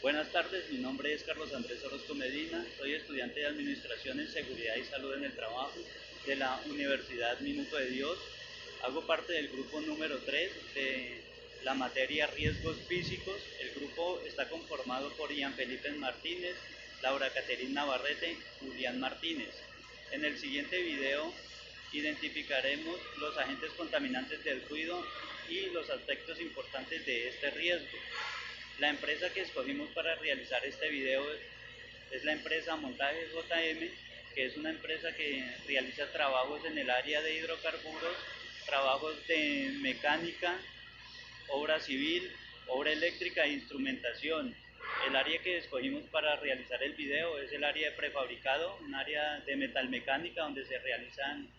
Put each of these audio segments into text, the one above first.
Buenas tardes, mi nombre es Carlos Andrés Orozco Medina, soy estudiante de Administración en Seguridad y Salud en el Trabajo de la Universidad Minuto de Dios. Hago parte del grupo número 3 de la materia Riesgos Físicos. El grupo está conformado por Ian Felipe Martínez, Laura Caterina Navarrete, Julián Martínez. En el siguiente video identificaremos los agentes contaminantes del ruido y los aspectos importantes de este riesgo. La empresa que escogimos para realizar este video es la empresa Montajes JM, que es una empresa que realiza trabajos en el área de hidrocarburos, trabajos de mecánica, obra civil, obra eléctrica e instrumentación. El área que escogimos para realizar el video es el área de prefabricado, un área de metalmecánica donde se realizan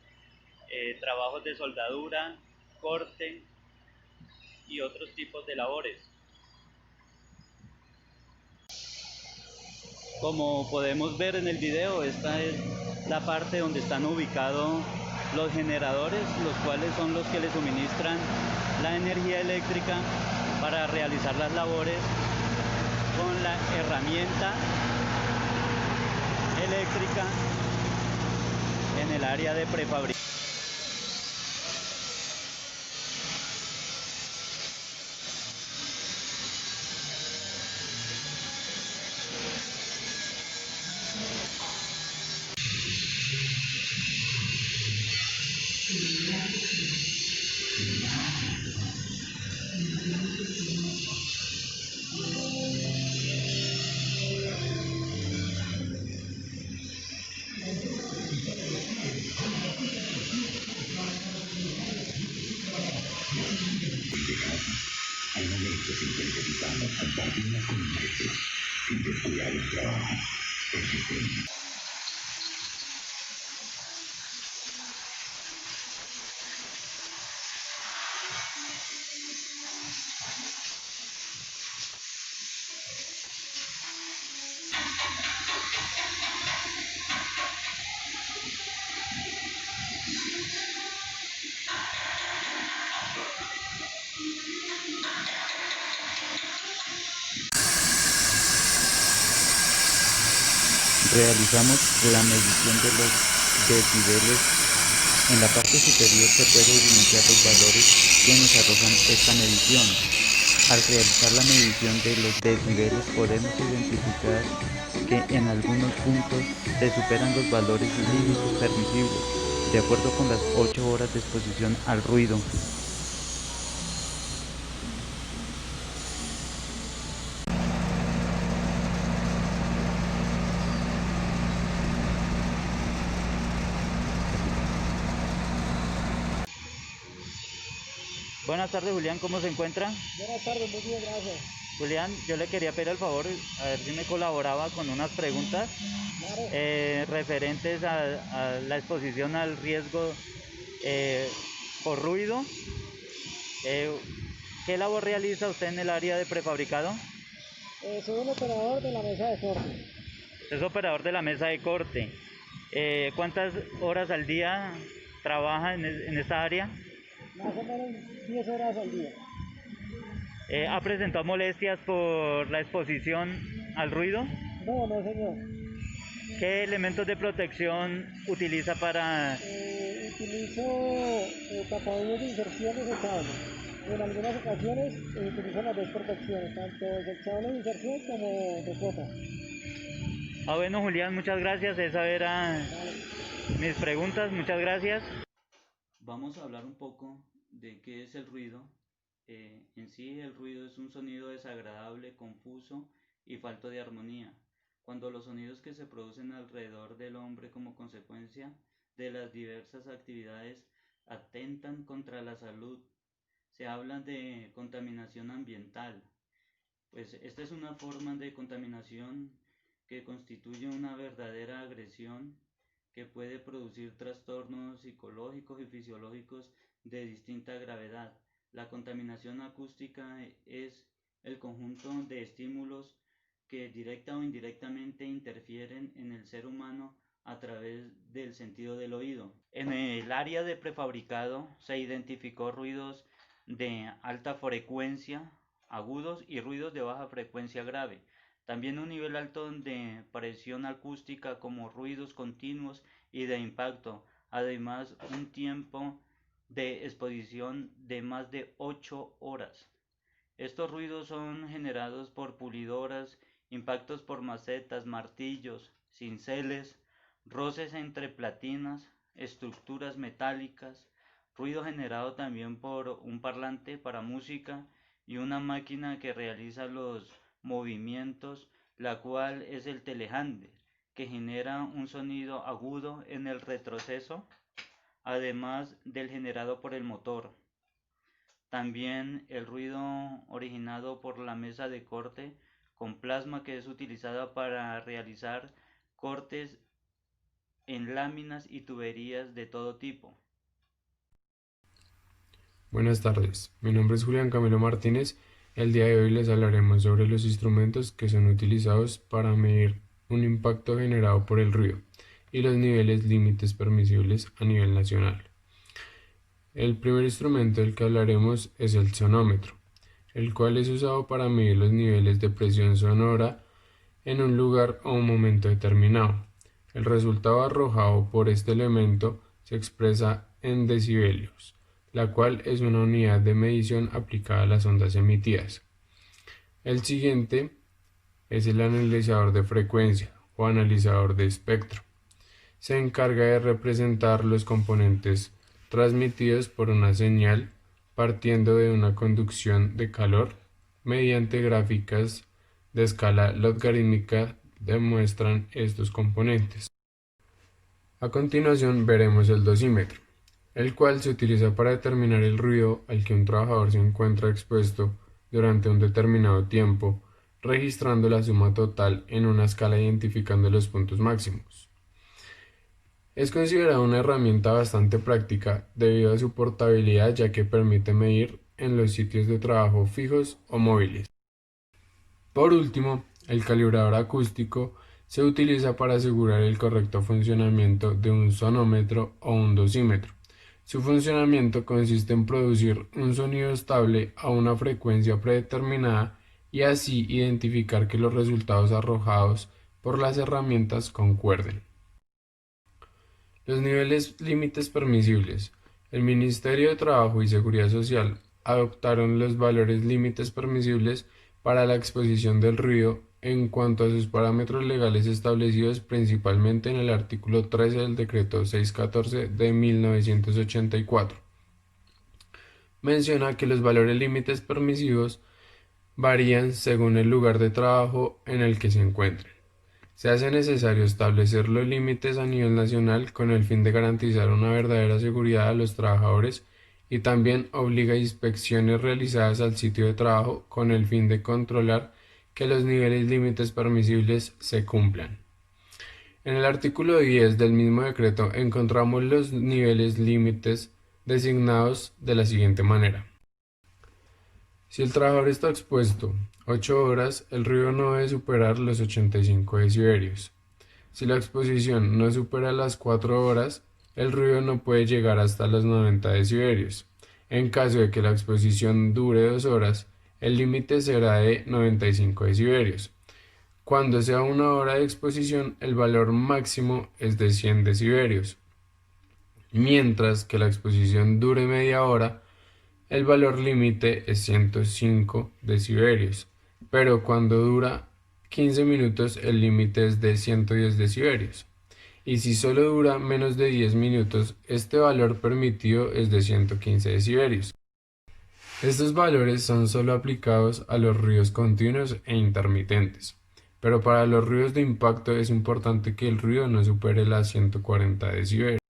trabajos de soldadura, corte y otros tipos de labores. Como podemos ver en el video, esta es la parte donde están ubicados los generadores, los cuales son los que le suministran la energía eléctrica para realizar las labores con la herramienta eléctrica en el área de prefabricación. Hay momentos en que necesitamos compartirlas con nosotros, sin descuidar el trabajo. Existen. Realizamos la medición de los decibeles. En la parte superior se puede evidenciar los valores que nos arrojan esta medición. Al realizar la medición de los decibeles podemos identificar que en algunos puntos se superan los valores límites permisibles, de acuerdo con las 8 horas de exposición al ruido. Buenas tardes, Julián, ¿cómo se encuentra? Buenas tardes, muy bien, gracias. Julián, yo le quería pedir el favor, a ver si me colaboraba con unas preguntas Claro. referentes a la exposición al riesgo por ruido. ¿Qué labor realiza usted en el área de prefabricado? Soy un operador de la mesa de corte. Usted es operador de la mesa de corte. ¿Cuántas horas al día trabaja en esta área? Más o menos 10 horas al día. ¿Ha presentado molestias por la exposición al ruido? No, no, señor. ¿Qué elementos de protección utiliza para...? Utilizo tapadillos de inserción desechable. En algunas ocasiones utilizo las dos protecciones, tanto desechable de inserción como de copa. Bueno, Julián, muchas gracias. Esas eran mis preguntas. Muchas gracias. Vamos a hablar un poco de qué es el ruido. En sí, el ruido es un sonido desagradable, confuso y falto de armonía. Cuando los sonidos que se producen alrededor del hombre como consecuencia de las diversas actividades atentan contra la salud, se habla de contaminación ambiental. Pues esta es una forma de contaminación que constituye una verdadera agresión que puede producir trastornos psicológicos y fisiológicos de distinta gravedad. La contaminación acústica es el conjunto de estímulos que directa o indirectamente interfieren en el ser humano a través del sentido del oído. En el área de prefabricado se identificó ruidos de alta frecuencia agudos y ruidos de baja frecuencia grave. También un nivel alto de presión acústica como ruidos continuos y de impacto, además un tiempo de exposición de más de 8 horas. Estos ruidos son generados por pulidoras, impactos por macetas, martillos, cinceles, roces entre platinas, estructuras metálicas, ruido generado también por un parlante para música y una máquina que realiza los movimientos, la cual es el telehandler, que genera un sonido agudo en el retroceso, además del generado por el motor. También el ruido originado por la mesa de corte con plasma, que es utilizada para realizar cortes en láminas y tuberías de todo tipo. Buenas tardes, mi nombre es Julián Camilo Martínez. El día de hoy les hablaremos sobre los instrumentos que son utilizados para medir un impacto generado por el ruido y los niveles límites permisibles a nivel nacional. El primer instrumento del que hablaremos es el sonómetro, el cual es usado para medir los niveles de presión sonora en un lugar o un momento determinado. El resultado arrojado por este elemento se expresa en decibelios, la cual es una unidad de medición aplicada a las ondas emitidas. El siguiente es el analizador de frecuencia o analizador de espectro. Se encarga de representar los componentes transmitidos por una señal partiendo de una conducción de calor mediante gráficas de escala logarítmica demuestran estos componentes. A continuación veremos el dosímetro, el cual se utiliza para determinar el ruido al que un trabajador se encuentra expuesto durante un determinado tiempo, registrando la suma total en una escala identificando los puntos máximos. Es considerada una herramienta bastante práctica debido a su portabilidad, ya que permite medir en los sitios de trabajo fijos o móviles. Por último, el calibrador acústico se utiliza para asegurar el correcto funcionamiento de un sonómetro o un dosímetro. Su funcionamiento consiste en producir un sonido estable a una frecuencia predeterminada y así identificar que los resultados arrojados por las herramientas concuerden. Los niveles límites permisibles. El Ministerio de Trabajo y Seguridad Social adoptaron los valores límites permisibles para la exposición del ruido en cuanto a sus parámetros legales establecidos principalmente en el artículo 13 del Decreto 614 de 1984. Menciona que los valores límites permisivos varían según el lugar de trabajo en el que se encuentren. Se hace necesario establecer los límites a nivel nacional con el fin de garantizar una verdadera seguridad a los trabajadores y también obliga inspecciones realizadas al sitio de trabajo con el fin de controlar que los niveles límites permisibles se cumplan. En el artículo 10 del mismo decreto encontramos los niveles límites designados de la siguiente manera. Si el trabajador está expuesto 8 horas, el ruido no debe superar los 85 decibelios. Si la exposición no supera las 4 horas, el ruido no puede llegar hasta los 90 decibelios. En caso de que la exposición dure 2 horas, el límite será de 95 decibelios. Cuando sea 1 hora de exposición, el valor máximo es de 100 decibelios. Mientras que la exposición dure media hora, el valor límite es 105 decibelios, pero cuando dura 15 minutos el límite es de 110 decibelios. Y si solo dura menos de 10 minutos, este valor permitido es de 115 decibelios. Estos valores son solo aplicados a los ruidos continuos e intermitentes, pero para los ruidos de impacto es importante que el ruido no supere las 140 decibelios.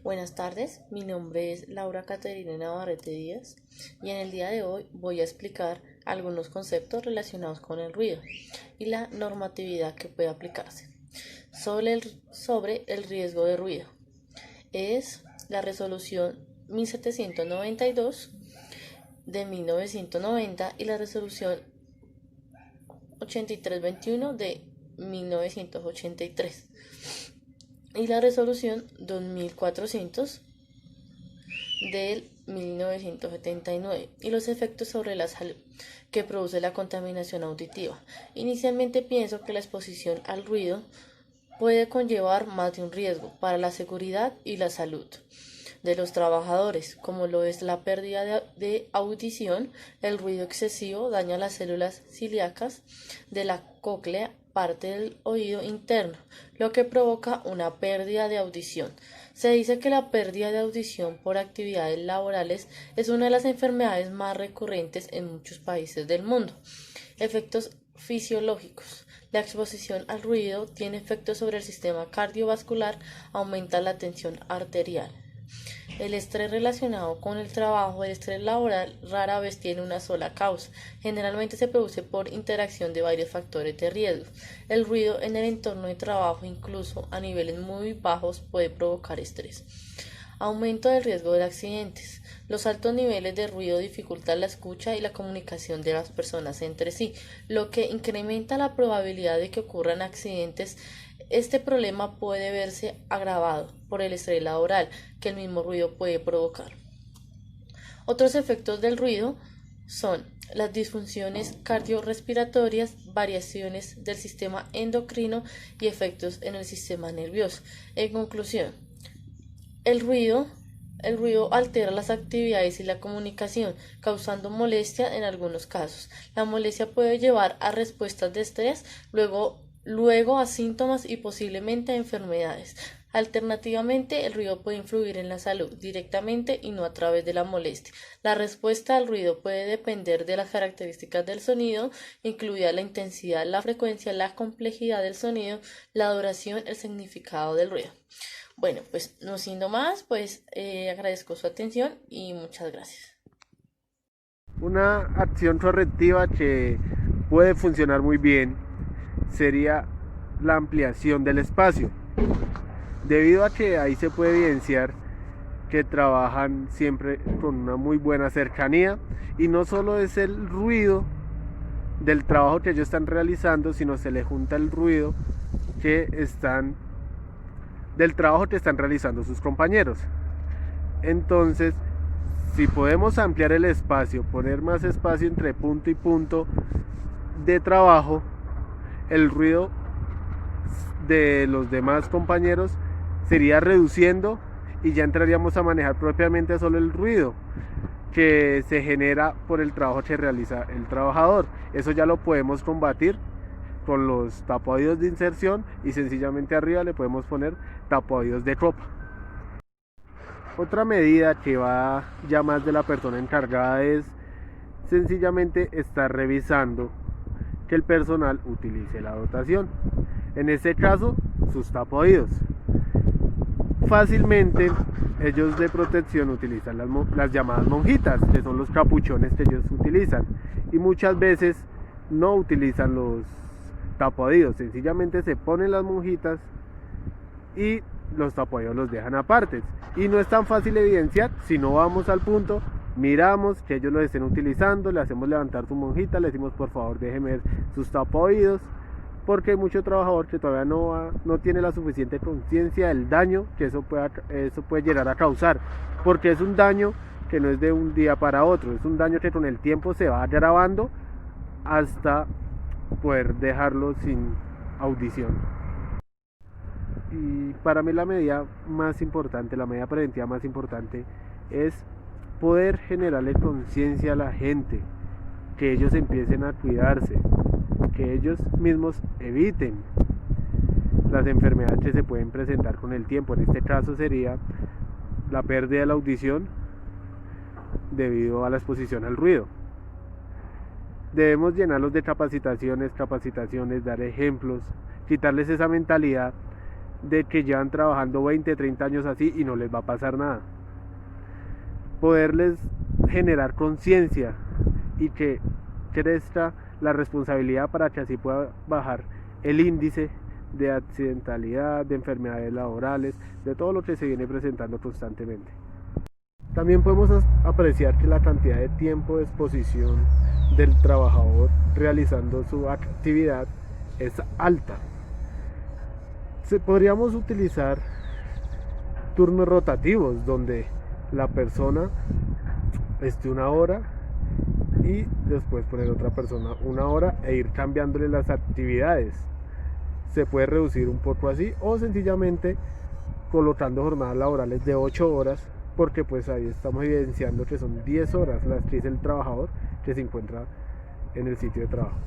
Buenas tardes, mi nombre es Laura Caterina Navarrete Díaz y en el día de hoy voy a explicar algunos conceptos relacionados con el ruido y la normatividad que puede aplicarse. Sobre el riesgo de ruido. Es la resolución 1792 de 1990 y la resolución 8321 de 1983 y la resolución 2400 del 1979 y los efectos sobre la salud, que produce la contaminación auditiva. Inicialmente pienso que la exposición al ruido puede conllevar más de un riesgo para la seguridad y la salud de los trabajadores, como lo es la pérdida de audición. El ruido excesivo daña las células ciliacas de la cóclea, parte del oído interno, lo que provoca una pérdida de audición. Se dice que la pérdida de audición por actividades laborales es una de las enfermedades más recurrentes en muchos países del mundo. Efectos fisiológicos. La exposición al ruido tiene efectos sobre el sistema cardiovascular, aumenta la tensión arterial. El estrés relacionado con el trabajo, el estrés laboral, rara vez tiene una sola causa. Generalmente se produce por interacción de varios factores de riesgo. El ruido en el entorno de trabajo, incluso a niveles muy bajos, puede provocar estrés. Aumento del riesgo de accidentes. Los altos niveles de ruido dificultan la escucha y la comunicación de las personas entre sí, lo que incrementa la probabilidad de que ocurran accidentes. Este problema puede verse agravado por el estrés laboral que el mismo ruido puede provocar. Otros efectos del ruido son las disfunciones cardiorrespiratorias, variaciones del sistema endocrino y efectos en el sistema nervioso. En conclusión, el ruido altera las actividades y la comunicación, causando molestia en algunos casos. La molestia puede llevar a respuestas de estrés, luego a síntomas y posiblemente a enfermedades. Alternativamente, el ruido puede influir en la salud directamente y no a través de la molestia. La respuesta al ruido puede depender de las características del sonido, incluida la intensidad, la frecuencia, la complejidad del sonido, la duración, el significado del ruido. Bueno, pues no siendo más, agradezco su atención y muchas gracias. Una acción correctiva que puede funcionar muy bien sería la ampliación del espacio, debido a que ahí se puede evidenciar que trabajan siempre con una muy buena cercanía, y no solo es el ruido del trabajo que ellos están realizando, sino se le junta el ruido del trabajo que están realizando sus compañeros. Entonces, si podemos ampliar el espacio, poner más espacio entre punto y punto de trabajo, el ruido de los demás compañeros sería reduciendo y ya entraríamos a manejar propiamente solo el ruido que se genera por el trabajo que realiza el trabajador. Eso ya lo podemos combatir con los tapaoídos de inserción, y sencillamente arriba le podemos poner tapaoídos de copa. Otra medida que va ya más de la persona encargada es sencillamente estar revisando que el personal utilice la dotación, en este caso sus tapaoídos. Fácilmente ellos de protección utilizan las llamadas monjitas, que son los capuchones que ellos utilizan, y muchas veces no utilizan los tapaoídos, sencillamente se ponen las monjitas y los tapaoídos los dejan aparte, y no es tan fácil evidenciar si no vamos al punto, miramos que ellos lo estén utilizando, le hacemos levantar su monjita, le decimos por favor déjeme ver sus tapaoídos, porque hay mucho trabajador que todavía no tiene la suficiente conciencia del daño que eso puede llegar a causar, porque es un daño que no es de un día para otro, es un daño que con el tiempo se va agravando hasta poder dejarlo sin audición. Y para mí la medida preventiva más importante es poder generarle conciencia a la gente, que ellos empiecen a cuidarse, que ellos mismos eviten las enfermedades que se pueden presentar con el tiempo. En este caso sería la pérdida de la audición debido a la exposición al ruido. Debemos llenarlos de capacitaciones, dar ejemplos, quitarles esa mentalidad de que llevan trabajando 20, 30 años así y no les va a pasar nada. Poderles generar conciencia y que crezca la responsabilidad para que así pueda bajar el índice de accidentalidad, de enfermedades laborales, de todo lo que se viene presentando constantemente. También podemos apreciar que la cantidad de tiempo de exposición del trabajador realizando su actividad es alta. Podríamos utilizar turnos rotativos donde la persona esté 1 hora y después poner otra persona 1 hora e ir cambiándole las actividades. Se puede reducir un poco así, o sencillamente colocando jornadas laborales de 8 horas, porque pues ahí estamos evidenciando que son 10 horas las que dice el trabajador que se encuentra en el sitio de trabajo.